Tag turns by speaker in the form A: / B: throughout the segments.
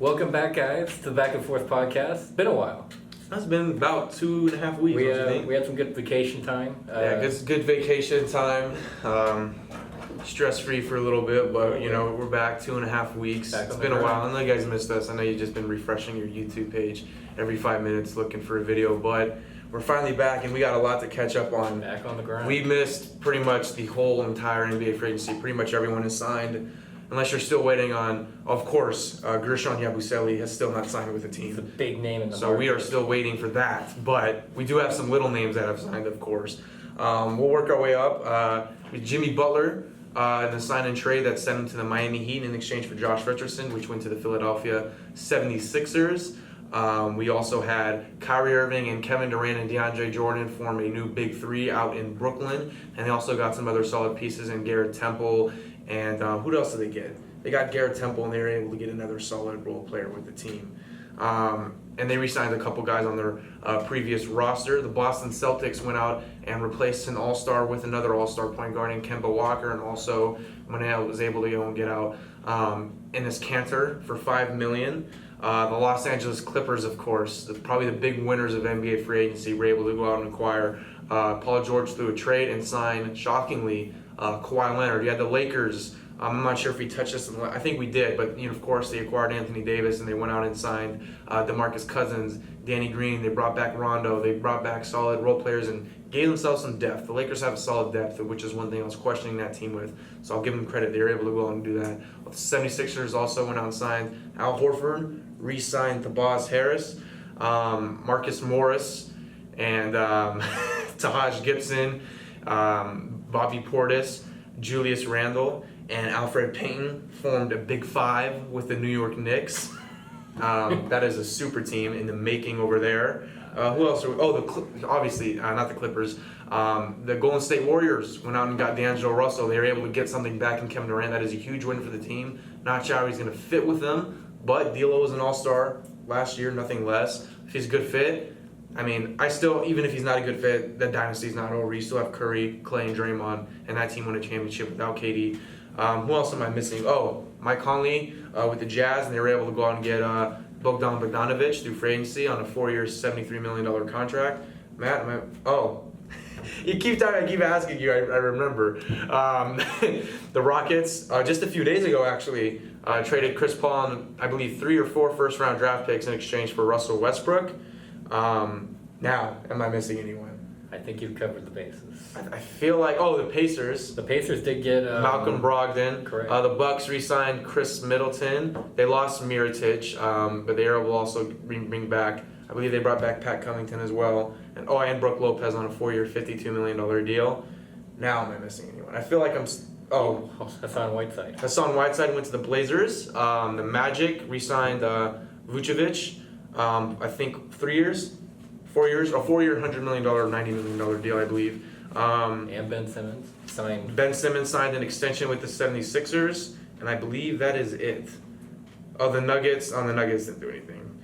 A: Welcome back, guys, to the Back and Forth Podcast. It's been a while.
B: It's been about 2.5 weeks.
A: We had some good vacation time.
B: Good vacation time. Stress-free for a little bit, but we're back 2.5 weeks. It's been a while. I know you guys missed us. I know you've just been refreshing your YouTube page every 5 minutes looking for a video, but we're finally back and we got a lot to catch up on.
A: Back on the grind.
B: We missed pretty much the whole entire NBA free agency. Pretty much everyone is signed. Unless you're still waiting on, of course, Gershon Yabusele has still not signed with the team.
A: It's a big name in the
B: So
A: market.
B: we are still waiting for that. But we do have some little names that have signed, of course. We'll work our way up. With Jimmy Butler, in the sign and trade that sent him to the Miami Heat in exchange for Josh Richardson, which went to the Philadelphia 76ers. We also had Kyrie Irving and Kevin Durant and DeAndre Jordan form a new big three out in Brooklyn. And they also got some other solid pieces in Garrett Temple. And who else did they get? They got Garrett Temple, and they were able to get another solid role player with the team. And they re-signed a couple guys on their previous roster. The Boston Celtics went out and replaced an all-star with another all-star point guard in Kemba Walker, and also Manel was able to go and get out Enes Kanter for $5 million. The Los Angeles Clippers, of course, probably the big winners of NBA free agency, were able to go out and acquire Paul George through a trade and sign, shockingly, Kawhi Leonard. You had the Lakers. I'm not sure if we touched this. I think we did, but of course, they acquired Anthony Davis and they went out and signed DeMarcus Cousins, Danny Green. They brought back Rondo. They brought back solid role players and gave themselves some depth. The Lakers have a solid depth, which is one thing I was questioning that team with. So I'll give them credit. They were able to go out and do that. The 76ers also went out and signed Al Horford, re-signed Tobias Harris, Marcus Morris, and Tahaj Gibson, Bobby Portis, Julius Randle, and Alfred Payton formed a big five with the New York Knicks. That is a super team in the making over there. Who else? Obviously, not the Clippers. The Golden State Warriors went out and got D'Angelo Russell. They were able to get something back in Kevin Durant. That is a huge win for the team. Not sure how he's going to fit with them, but D'Lo was an all-star last year, nothing less. If he's a good fit, even if he's not a good fit, the dynasty's not over. You still have Curry, Clay, and Draymond, and that team won a championship without KD. Who else am I missing? Mike Conley with the Jazz, and they were able to go out and get Bogdan Bogdanovic through free agency on a 4-year, $73 million contract. Matt, you keep talking. I keep asking you. I remember. The Rockets, just a few days ago, actually, traded Chris Paul and I believe 3 or 4 first-round draft picks in exchange for Russell Westbrook. Now, am I missing anyone?
A: I think you've covered the bases.
B: I feel like, the Pacers.
A: The Pacers did get
B: Malcolm Brogdon.
A: Correct.
B: The Bucks re-signed Chris Middleton. They lost Mirotic, but they will also bring back, I believe they brought back Pat Covington as well. And Brooke Lopez on a 4-year, $52 million deal. Now am I missing anyone? I feel like I'm...
A: Hassan Whiteside.
B: Hassan Whiteside went to the Blazers. The Magic re-signed Vucevic. I think 4 years, a 4-year, $100 million, $90 million deal, I believe.
A: And Ben Simmons signed.
B: Ben Simmons signed an extension with the 76ers, and I believe that is it. The Nuggets didn't do anything.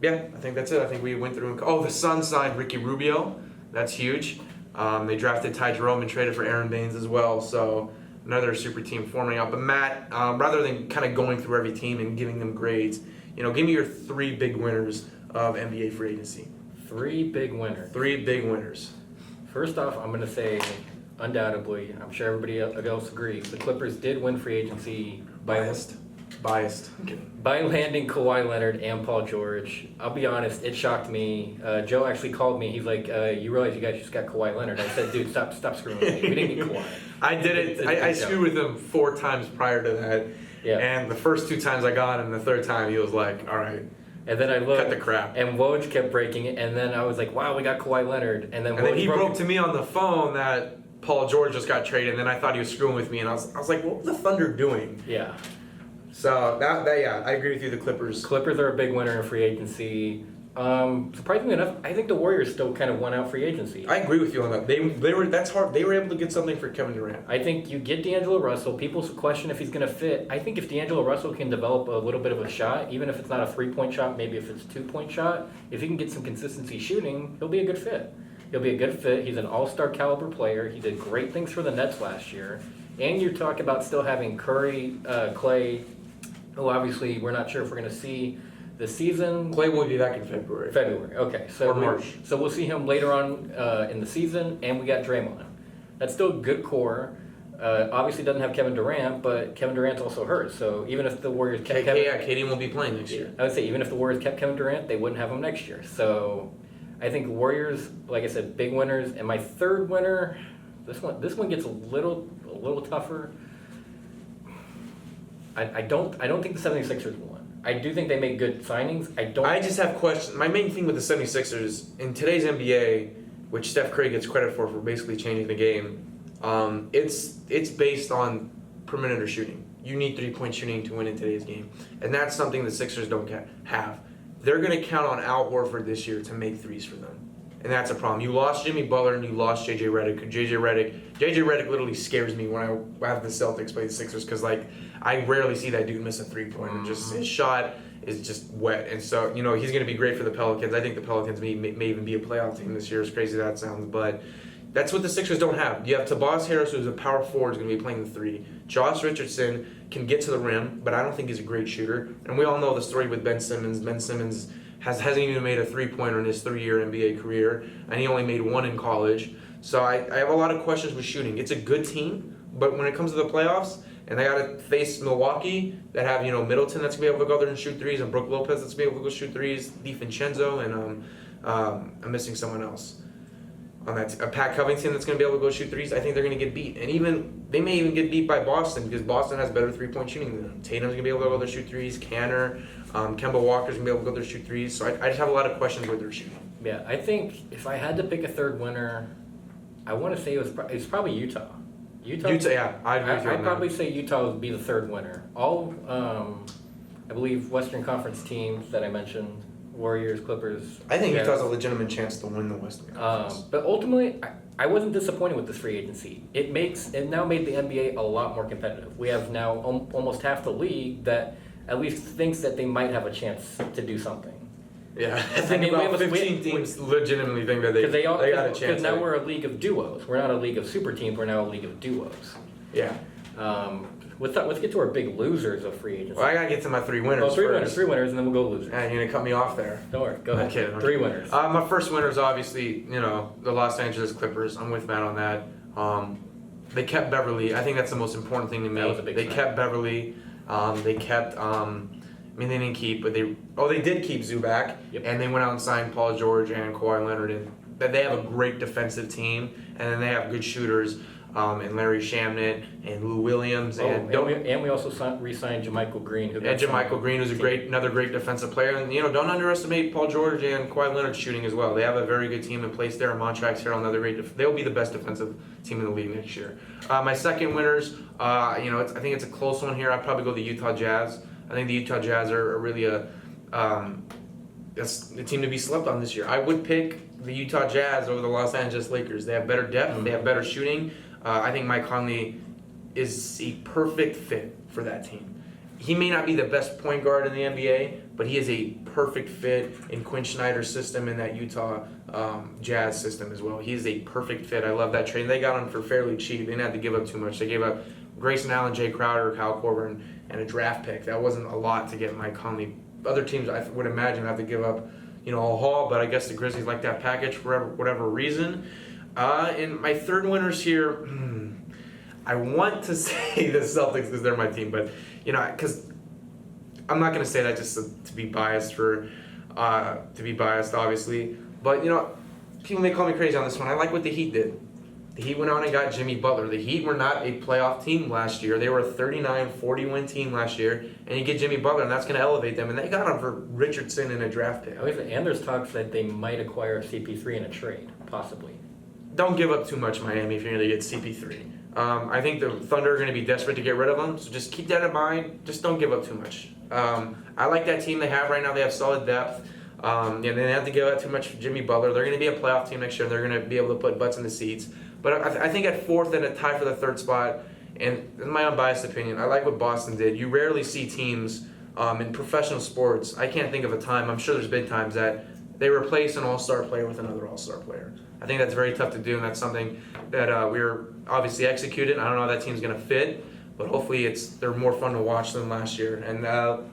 B: Yeah, I think that's it. I think we went through. The Suns signed Ricky Rubio. That's huge. They drafted Ty Jerome and traded for Aaron Baines as well. So another super team forming up. But Matt, rather than kind of going through every team and giving them grades, give me your 3 big winners of NBA free agency.
A: 3 big winners.
B: 3 big winners.
A: First off, I'm going to say, undoubtedly, I'm sure everybody else agrees, the Clippers did win free agency
B: Biased.
A: by landing Kawhi Leonard and Paul George. I'll be honest, it shocked me. Joe actually called me. He's like, you realize you guys just got Kawhi Leonard. I said, dude, stop screwing with me. We didn't get Kawhi.
B: I did it. I screwed with him 4 times prior to that.
A: Yeah.
B: And the first 2 times I got him, the third time he was like, all right.
A: And then I looked.
B: Cut the crap.
A: And Woj kept breaking it. And then I was like, wow, we got Kawhi Leonard. And then
B: he broke to me on the phone that Paul George just got traded. And then I thought he was screwing with me. And I was like, what was the Thunder doing?
A: Yeah.
B: So, I agree with you, the Clippers.
A: Clippers are a big winner in free agency. Surprisingly enough, I think the Warriors still kind of won out free agency.
B: I agree with you on that. They were that's hard. They were able to get something for Kevin Durant.
A: I think you get D'Angelo Russell. People question if he's going to fit. I think if D'Angelo Russell can develop a little bit of a shot, even if it's not a 3-point shot, maybe if it's a 2-point shot, if he can get some consistency shooting, he'll be a good fit. He'll be a good fit. He's an all-star caliber player. He did great things for the Nets last year. And you talk about still having Curry, Clay, who obviously we're not sure if we're going to see this season.
B: Clay will be back in February.
A: Okay. So
B: Or March.
A: So we'll see him later on in the season, and we got Draymond. That's still a good core. Obviously doesn't have Kevin Durant, but Kevin Durant's also hurt. So even if the Warriors kept
B: KD won't be playing next year.
A: I would say even if the Warriors kept Kevin Durant, they wouldn't have him next year. So I think Warriors, like I said, big winners. And my third winner, this one gets a little tougher. I don't think the 76ers won. I do think they make good signings.
B: I just have questions. My main thing with the 76ers, in today's NBA, which Steph Curry gets credit for basically changing the game, it's based on perimeter shooting. You need 3-point shooting to win in today's game. And that's something the Sixers don't have. They're going to count on Al Horford this year to make threes for them. And that's a problem. You lost Jimmy Butler and you lost JJ Redick. JJ Redick literally scares me when I have the Celtics play the Sixers because I rarely see that dude miss a 3-pointer. Just his shot is just wet. And so, he's going to be great for the Pelicans. I think the Pelicans may even be a playoff team this year, as crazy as that sounds. But that's what the Sixers don't have. You have Tobias Harris, who's a power forward, is going to be playing the 3. Josh Richardson can get to the rim, but I don't think he's a great shooter. And we all know the story with Ben Simmons. Ben Simmons hasn't even made a 3-pointer in his 3-year NBA career, and he only made 1 in college. So I have a lot of questions with shooting. It's a good team, but when it comes to the playoffs, and they got to face Milwaukee that have, Middleton that's going to be able to go there and shoot threes, and Brook Lopez that's going to be able to go shoot threes, DiVincenzo, and I'm missing someone else. On that Pat Covington that's going to be able to go shoot threes, I think they're going to get beat. And they may even get beat by Boston because Boston has better 3-point shooting than them. Tatum's going to be able to go there shoot threes. Canner, Kemba Walker's going to be able to go there shoot threes. So I just have a lot of questions with their shooting.
A: Yeah, I think if I had to pick a third winner, I want to say it's probably Utah. Utah,
B: yeah, I agree with you on
A: I'd probably say Utah would be the third winner. All, I believe, Western Conference teams that I mentioned, Warriors, Clippers.
B: I think
A: Jazz.
B: Utah's a legitimate chance to win the Western Conference.
A: But ultimately, I wasn't disappointed with this free agency. It now made the NBA a lot more competitive. We have now almost half the league that at least thinks that they might have a chance to do something.
B: Yeah, I think about 15 teams legitimately think that they got a chance.
A: Because now we're a league of duos. We're not a league of super teams. We're now a league of duos.
B: Yeah.
A: Let's get to our big losers of free agency.
B: Well, I gotta get to my 3 winners.
A: Three winners, and then we'll go losers.
B: You're gonna cut me off there.
A: Don't worry, go ahead.
B: Okay,
A: 3 winners.
B: My first winner is obviously, the Los Angeles Clippers. I'm with Matt on that. They kept Beverly. I think that's the most important thing to me.
A: That was a big sign.
B: Kept Beverly. They kept. They didn't keep, but they did keep Zubac,
A: Yep.
B: and they went out and signed Paul George and Kawhi Leonard, and they have a great defensive team, and then they have good shooters. And Larry Shamnit and Lou Williams
A: and we also re-signed JaMychal Green.
B: JaMychal Green, who's another great defensive player. And don't underestimate Paul George and Kawhi Leonard shooting as well. They have a very good team in place there. Montrezl Harrell, another great. They'll be the best defensive team in the league next year. My second winners, I think it's a close one here. I'd probably go the Utah Jazz. I think the Utah Jazz are really a team to be slept on this year. I would pick the Utah Jazz over the Los Angeles Lakers. They have better depth. They have better shooting. I think Mike Conley is a perfect fit for that team. He may not be the best point guard in the NBA, but he is a perfect fit in Quinn Snyder's system in that Utah Jazz system as well. He is a perfect fit. I love that trade. They got him for fairly cheap. They didn't have to give up too much. They gave up Grayson Allen, Jay Crowder, Kyle Korver, and a draft pick. That wasn't a lot to get Mike Conley. Other teams, I would imagine, have to give up, a haul, but I guess the Grizzlies like that package for whatever reason. And my third winners here, I want to say the Celtics because they're my team, but because I'm not going to say that just to be biased obviously. But people may call me crazy on this one. I like what the Heat did. The Heat went on and got Jimmy Butler. The Heat were not a playoff team last year. They were a 39-40 win team last year, and you get Jimmy Butler, and that's going to elevate them. And they got him for Richardson in a draft pick.
A: And there's talks that they might acquire CP3 in a trade, possibly.
B: Don't give up too much, Miami, if you're going to get CP3. I think the Thunder are going to be desperate to get rid of him, so just keep that in mind. Just don't give up too much. I like that team they have right now. They have solid depth. They didn't have to give up too much for Jimmy Butler. They're going to be a playoff team next year. They're going to be able to put butts in the seats. But I think at fourth and a tie for the third spot, and in my unbiased opinion, I like what Boston did. You rarely see teams in professional sports. I can't think of a time. I'm sure there's been times that they replace an all-star player with another all-star player. I think that's very tough to do, and that's something that we're obviously executed. I don't know how that team's going to fit, but hopefully they're more fun to watch than last year. And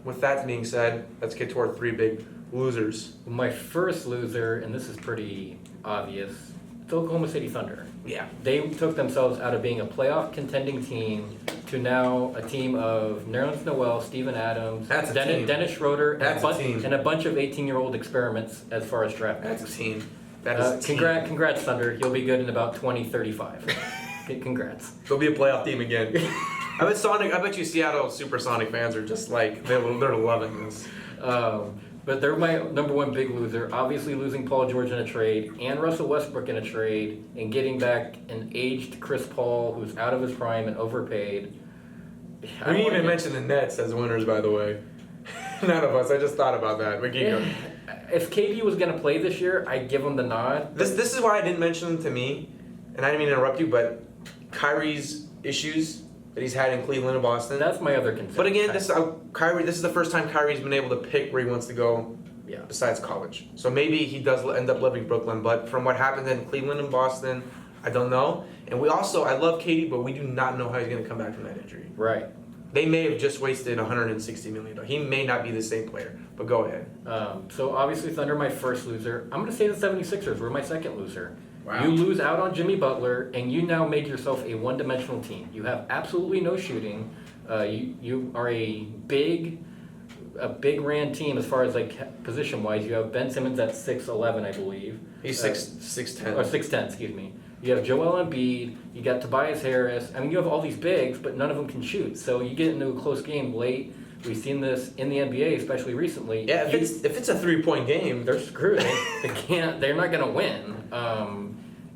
B: with that being said, let's get to our 3 big losers.
A: My first loser, and this is pretty obvious, it's Oklahoma City Thunder.
B: Yeah.
A: They took themselves out of being a playoff contending team to now a team of Nerlens Noel, Steven Adams,
B: team.
A: Dennis Schroeder,
B: Team.
A: and a bunch of 18-year-old experiments as far as draft picks.
B: That's a team. That is a team.
A: Congrats, Thunder. You'll be good in about 2035. Congrats.
B: They'll be a playoff team again. I bet you Seattle Supersonic fans are just like, they're loving this.
A: But they're my number one big loser. Obviously losing Paul George in a trade and Russell Westbrook in a trade and getting back an aged Chris Paul who's out of his prime and overpaid.
B: We didn't even mention the Nets as winners, by the way. None of us. I just thought about that.
A: If KD was going to play this year, I'd give him the nod.
B: This is why I didn't mention him to me, and I didn't mean to interrupt you, but Kyrie's issues that he's had in Cleveland and Boston.
A: That's my other concern.
B: But again, this is the first time Kyrie's been able to pick where he wants to go besides college. So maybe he does end up living Brooklyn, but from what happened in Cleveland and Boston, I don't know. And I love KD, but we do not know how he's going to come back from that injury.
A: Right.
B: They may have just wasted $160 million. He may not be the same player, but go ahead.
A: So obviously Thunder, my first loser. I'm going to say the 76ers were my second loser.
B: Wow.
A: You lose out on Jimmy Butler, and you now made yourself a one-dimensional team. You have absolutely no shooting. You are a big ran team as far as like position-wise. You have Ben Simmons at 6'11", I believe.
B: He's 6'10".
A: Or 6'10", excuse me. You have Joel Embiid. You got Tobias Harris. I mean, you have all these bigs, but none of them can shoot. So you get into a close game late. We've seen this in the NBA, especially recently.
B: Yeah, if it's a 3-point game,
A: they're screwed. They can't. They're not going to win.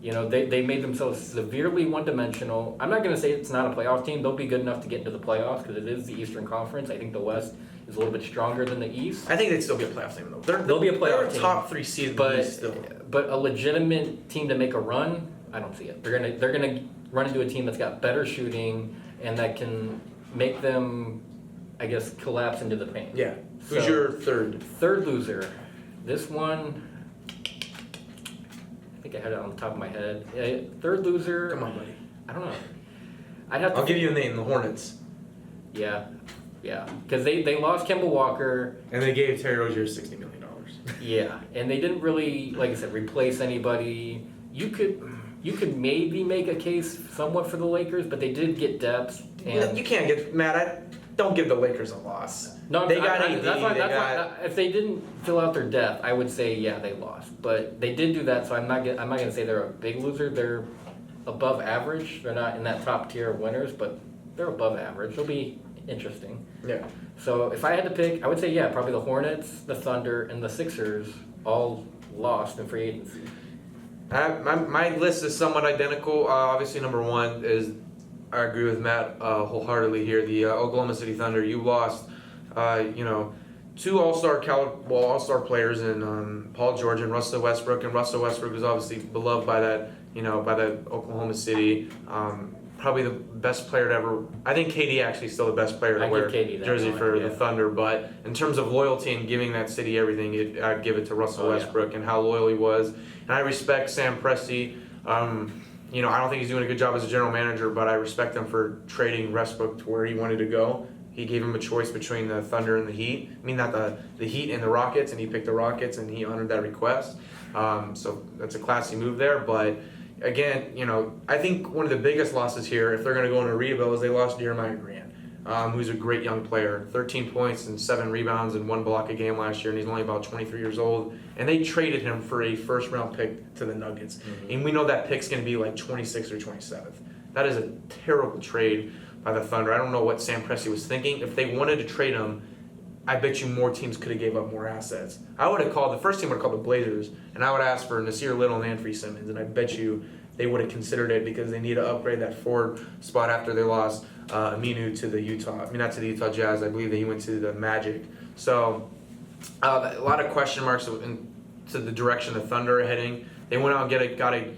A: They made themselves severely one-dimensional. I'm not going to say it's not a playoff team. They'll be good enough to get into the playoffs because it is the Eastern Conference. I think the West is a little bit stronger than the East.
B: I think they'd still be a playoff team though.
A: They'll be a playoff team.
B: Top 3 seed in the East still.
A: But a legitimate team to make a run, I don't see it. They're gonna run into a team that's got better shooting and that can make them, I guess, collapse into the paint.
B: Yeah. Who's your third?
A: Third loser. This one, I think I had it on the top of my head. Third loser.
B: Come on, buddy.
A: I don't know.
B: I'll give you a name. The Hornets.
A: Yeah, because they lost Kemba Walker.
B: And they gave Terry Rozier $60 million.
A: Yeah, and they didn't really, like I said, replace anybody. You could maybe make a case somewhat for the Lakers, but they did get depth. And
B: you can't get mad. Don't give the Lakers a loss.
A: No,
B: they got AD.
A: That's why, if they didn't fill out their depth, I would say they lost. But they did do that, so I'm not gonna say they're a big loser. They're above average. They're not in that top tier of winners, but they're above average. They'll be interesting.
B: Yeah.
A: So if I had to pick, I would say probably the Hornets, the Thunder, and the Sixers all lost in free agency.
B: My list is somewhat identical. Obviously, number one is, I agree with Matt wholeheartedly here. The Oklahoma City Thunder. You lost, 2 all-star players in Paul George and Russell Westbrook. And Russell Westbrook was obviously beloved by that Oklahoma City. Probably the best player to ever. I think KD actually is still the best player to wear jersey for the Thunder. But in terms of loyalty and giving that city everything, I'd give it to Russell Westbrook and how loyal he was. And I respect Sam Presti. I don't think he's doing a good job as a general manager, but I respect him for trading Westbrook to where he wanted to go. He gave him a choice between the Thunder and the Heat. I mean, not the Heat and the Rockets, and he picked the Rockets, and he honored that request. So that's a classy move there. But again, I think one of the biggest losses here, if they're going to go into a rebuild, is they lost Jeremiah Grant, who's a great young player. 13 points and 7 rebounds and 1 block a game last year, and he's only about 23 years old. And they traded him for a first-round pick to the Nuggets. Mm-hmm. And we know that pick's going to be like 26th or 27th. That is a terrible trade by the Thunder. I don't know what Sam Presti was thinking. If they wanted to trade him, I bet you more teams could have gave up more assets. The first team would have called the Blazers, and I would ask for Nasir Little and Anthony Simmons, and I bet you they would have considered it because they need to upgrade that forward spot after they lost Aminu to the not to the Utah Jazz. I believe that he went to the Magic. So a lot of question marks to the direction the Thunder are heading. They went out and got a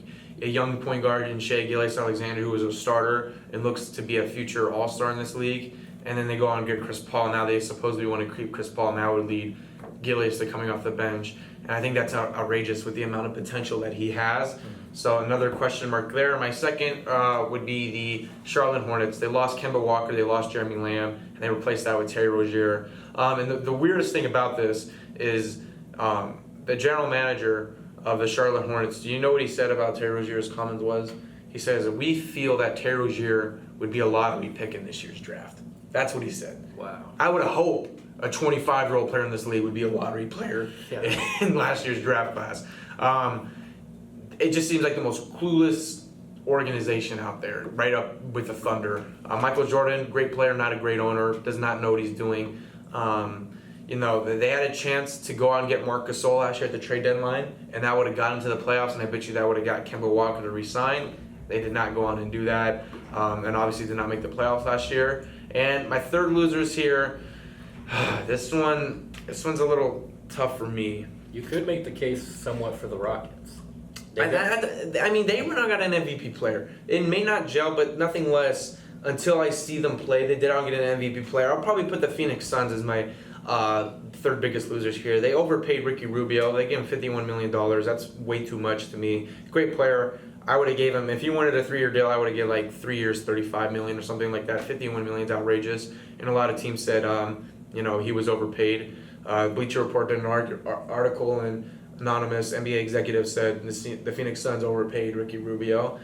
B: young point guard in Shai Gilgeous-Alexander who was a starter and looks to be a future all-star in this league. And then they go on and get Chris Paul. Now they supposedly want to keep Chris Paul, and that would lead Gilgeous to coming off the bench. And I think that's outrageous with the amount of potential that he has. So another question mark there. My second would be the Charlotte Hornets. They lost Kemba Walker, they lost Jeremy Lamb, and they replaced that with Terry Rozier. And the weirdest thing about this is the general manager of the Charlotte Hornets. Do you know what he said about Terry Rozier's comments was? He says, we feel that Terry Rozier would be a lottery pick in this year's draft. That's what he said.
A: Wow.
B: I would hope a 25-year-old player in this league would be a lottery player in last year's draft class. It just seems like the most clueless organization out there, right up with the Thunder. Michael Jordan, great player, not a great owner, does not know what he's doing. They had a chance to go out and get Marc Gasol last year at the trade deadline, and that would have gotten to the playoffs, and I bet you that would have got Kemba Walker to resign. They did not go on and do that, and obviously did not make the playoffs last year. And my third losers here, this one's a little tough for me.
A: You could make the case somewhat for the Rockets.
B: I mean, they went out and got an MVP player. It may not gel, but nothing less until I see them play. They did out and get an MVP player. I'll probably put the Phoenix Suns as my third biggest losers here. They overpaid Ricky Rubio. They gave him $51 million. That's way too much to me. Great player. I would have gave him, if he wanted a 3-year deal, I would have given like 3 years, $35 million or something like that. $51 million is outrageous. And a lot of teams said, he was overpaid. Bleacher Report did an article, and anonymous NBA executive said the Phoenix Suns overpaid Ricky Rubio.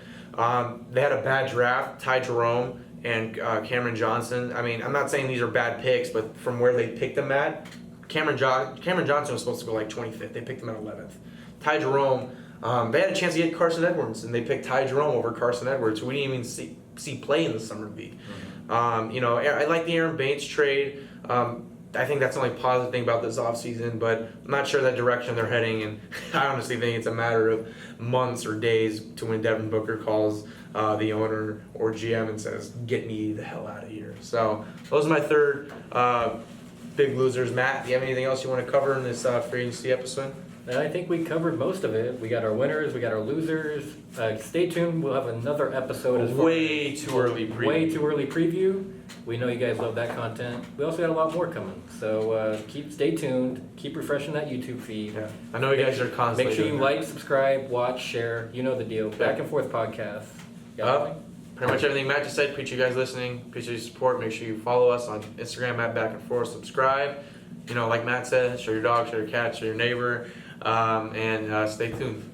B: They had a bad draft. Ty Jerome and Cameron Johnson. I mean, I'm not saying these are bad picks, but from where they picked them at, Cameron Johnson was supposed to go like 25th. They picked him at 11th. Ty Jerome, they had a chance to get Carson Edwards, and they picked Ty Jerome over Carson Edwards, who we didn't even see play in the summer league. Mm-hmm. I like the Aaron Bates trade. I think that's the only positive thing about this offseason, but I'm not sure that direction they're heading, and I honestly think it's a matter of months or days to when Devin Booker calls the owner or GM and says, get me the hell out of here. So those are my third big losers. Matt, do you have anything else you want to cover in this free agency episode?
A: I think we covered most of it. We got our winners, we got our losers. Stay tuned. We'll have another episode.
B: Way too early
A: preview. We know you guys love that content. We also got a lot more coming. So stay tuned. Keep refreshing that YouTube feed.
B: Yeah. I know you guys are constantly.
A: Make sure you like, subscribe, watch, share. You know the deal. Back and Forth Podcast.
B: Pretty much everything Matt just said. Appreciate you guys listening. Appreciate your support. Make sure you follow us on Instagram at Back and Forth. Subscribe. Like Matt said, show your dog, show your cat, show your neighbor. And stay tuned.